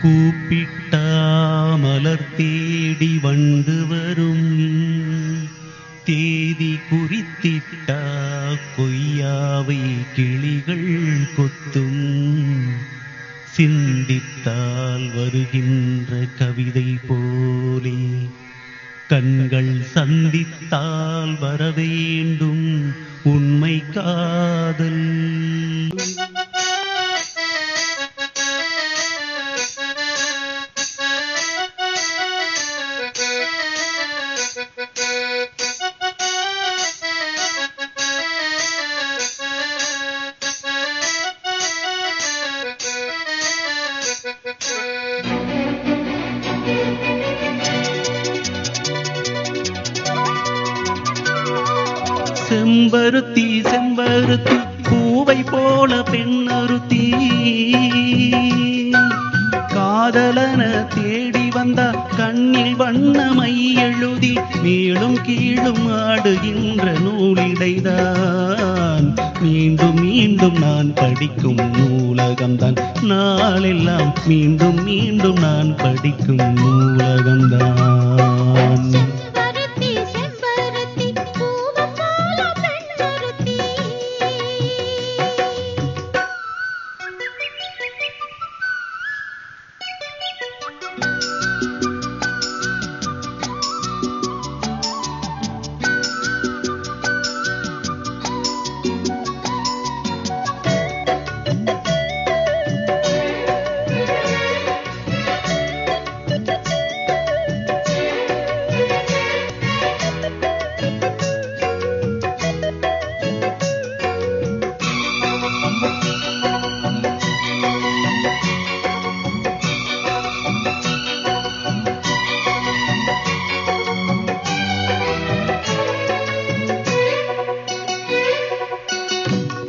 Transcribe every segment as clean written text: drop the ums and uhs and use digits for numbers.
கூப்பிட்டா மலர் தேடி வண்டு வரும், தேதி குறித்திட்டா கொய்யாவை கிளிகள் கொத்தும். சிந்தித்தால் வருகின்ற கவிதை போலே கண்கள் சந்தித்தால் வரவேண்டும் உண்மை காதல். செம்பருத்தி செம்பருத்தி பூவை போல பெண்ணொருத்தி, காதலன தேடி வந்த கண்ணில் வண்ணமை எழுதி மேலும் கீழும் ஆடுகின்ற நூலிடைதான். மீண்டும் மீண்டும் நான் படிக்கும் நூலகம்தான், நாளெல்லாம் மீண்டும் மீண்டும் நான் படிக்கும் நூலகம்தான்.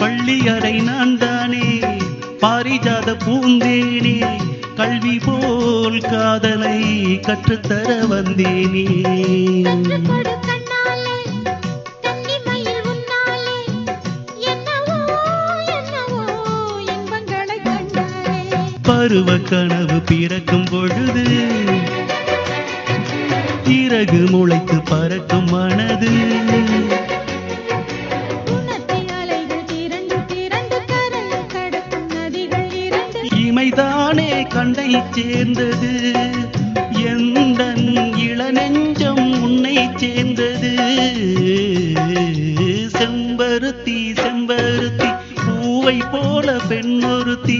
பள்ளியறை நான் தானே பாரிஜாத பூந்தேனே, கல்வி போல் காதலை கற்றுத்தர வந்தேனே. பருவ கனவு பிறக்கும் பொழுது இறகு முளைத்து பறக்கும் மனது, இமைதானே கண்டை சேர்ந்தது, எந்தன் இளநெஞ்சம் உன்னை சேர்ந்தது. செம்பருத்தி செம்பருத்தி பூவை போல பெண்ணொருத்தி,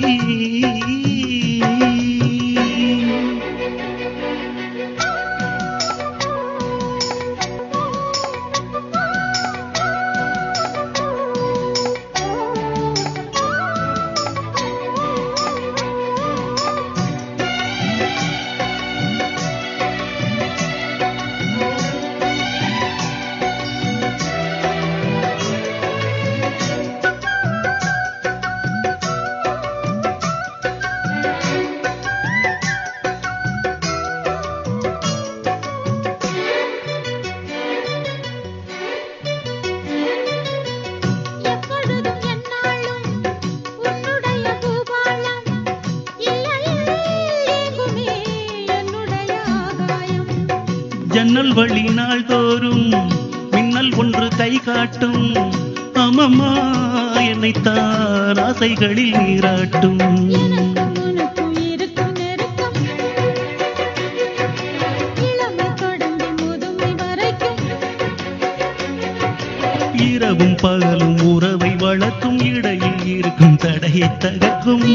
ஜன்னல் வழி நாள் தோறும் மின்னல் ஒன்று கை காட்டும். அம்மம்மா என்னைத்தான் ஆசைகளில் நீராட்டும். இரவும் பகலும் உறவை வளர்க்கும், இடையில் இருக்கும் தடையை தகர்க்கும்.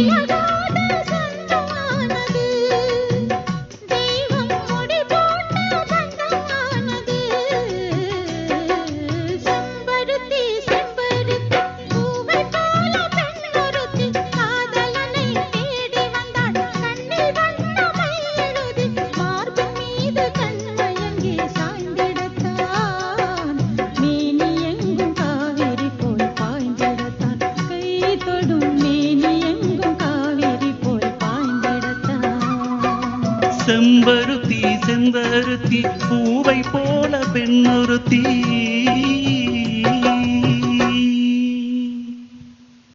செம்பருத்தி செம்பருத்தி பூவை போல பெண்ணொருத்தி.